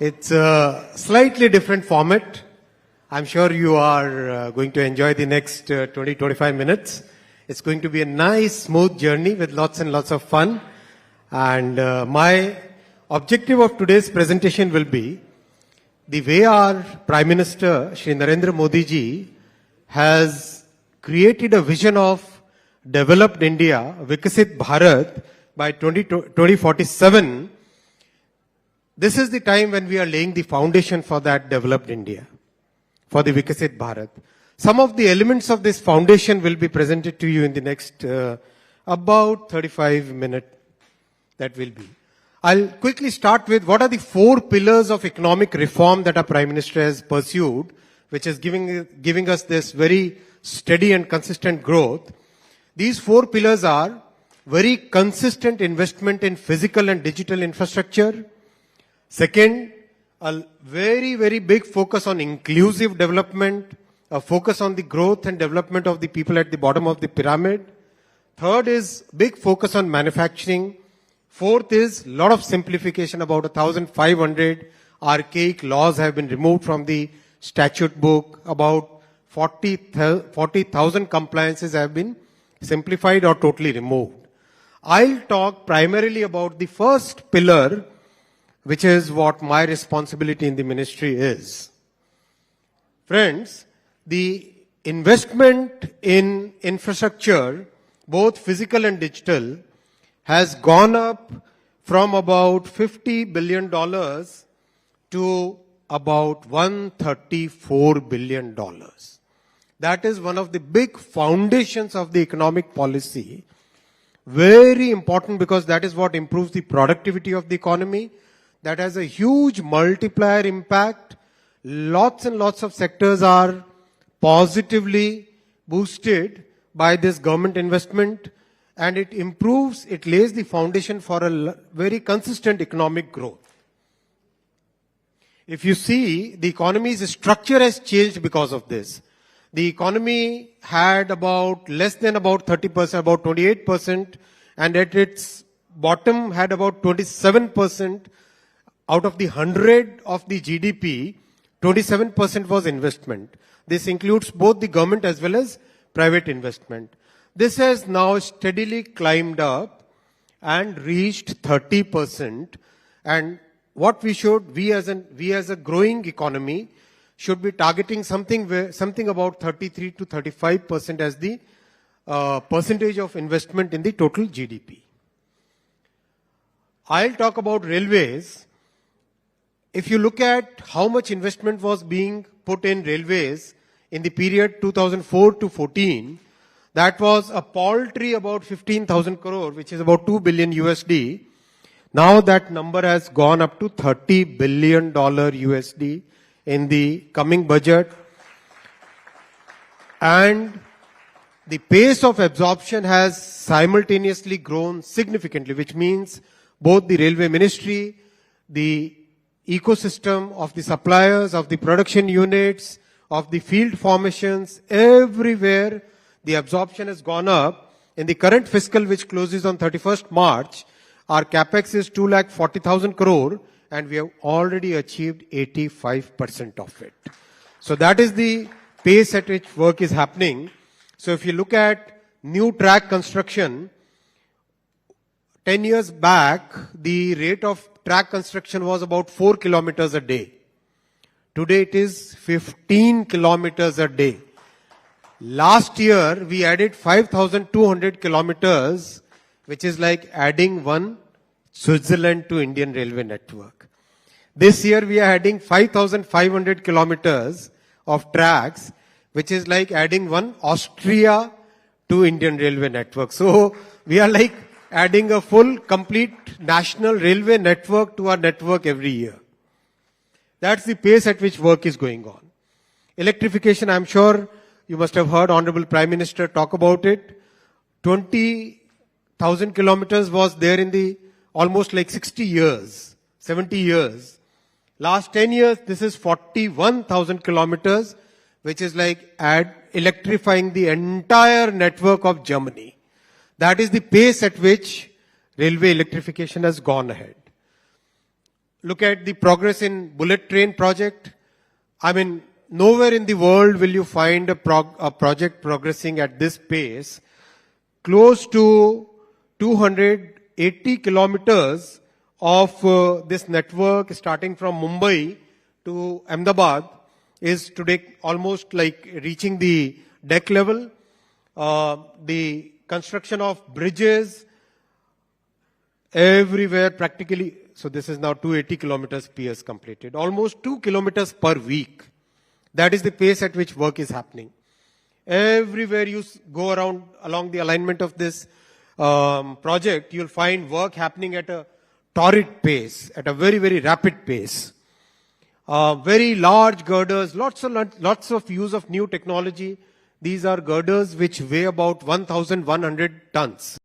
It's a slightly different format. I'm sure you are going to enjoy the next 20-25 minutes. It's going to be a nice, smooth journey with lots and lots of fun. And my objective of today's presentation will be the way our Prime Minister, Shri Narendra Modi ji, has created a vision of developed India, Vikasit Bharat, by 2047. This is the time when we are laying the foundation for that developed India, for the Vikasit Bharat. Some of the elements of this foundation will be presented to you in the next about 35 minutes that will be. I'll quickly start with what are the 4 pillars of economic reform that our Prime Minister has pursued, which is giving us this very steady and consistent growth. These 4 pillars are very consistent investment in physical and digital infrastructure. Second, a very, very big focus on inclusive development, a focus on the growth and development of the people at the bottom of the pyramid. Third is big focus on manufacturing. Fourth is lot of simplification. About 1,500 archaic laws have been removed from the statute book. About 40,000 compliances have been simplified or totally removed. I'll talk primarily about the first pillar, which is what my responsibility in the ministry is. Friends, the investment in infrastructure, both physical and digital, has gone up from about $50 billion to about $134 billion. That is one of the big foundations of the economic policy. Very important because that is what improves the productivity of the economy. That has a huge multiplier impact. Lots and lots of sectors are positively boosted by this government investment, and it improves, it lays the foundation for a very consistent economic growth. If you see, the economy's structure has changed because of this. The economy had about less than about 30%, about 28%, and at its bottom had about 27%. Out of the 100 of the GDP, 27% was investment. This includes both the government as well as private investment. This has now steadily climbed up and reached 30%. And what we as a growing economy should be targeting something about 33 to 35% as the percentage of investment in the total GDP. I'll talk about railways. If you look at how much investment was being put in railways in the period 2004 to 14, that was a paltry about 15,000 crore, which is about 2 billion USD. Now that number has gone up to $30 billion USD in the coming budget. And the pace of absorption has simultaneously grown significantly, which means both the railway ministry, the ecosystem of the suppliers, of the production units, of the field formations, everywhere the absorption has gone up. In the current fiscal, which closes on 31st March, our capex is 2,40,000 crore, and we have already achieved 85% of it. So that is the pace at which work is happening. So if you look at new track construction, 10 years back, the rate of track construction was about 4 kilometers a day. Today it is 15 kilometers a day. Last year, we added 5,200 kilometers, which is like adding one Switzerland to Indian railway network. This year, we are adding 5,500 kilometers of tracks, which is like adding one Austria to Indian railway network. So, we are like adding a full, complete national railway network to our network every year. That's the pace at which work is going on. Electrification, I'm sure you must have heard Honorable Prime Minister talk about it. 20,000 kilometers was there in the almost like 60 years, 70 years. Last 10 years, this is 41,000 kilometers, which is like electrifying the entire network of Germany. That is the pace at which railway electrification has gone ahead. look at the progress in bullet train project. I mean, nowhere in the world will you find a project progressing at this pace. Close to 280 kilometers of this network starting from Mumbai to Ahmedabad is today almost like reaching the deck level. The construction of bridges everywhere practically. So this is now 280 kilometers PS completed. Almost 2 kilometers per week. That is the pace at which work is happening. Everywhere you go around along the alignment of this project, you'll find work happening at a torrid pace, at a very, very rapid pace. Very large girders, lots of use of new technology. These are girders which weigh about 1,100 tons.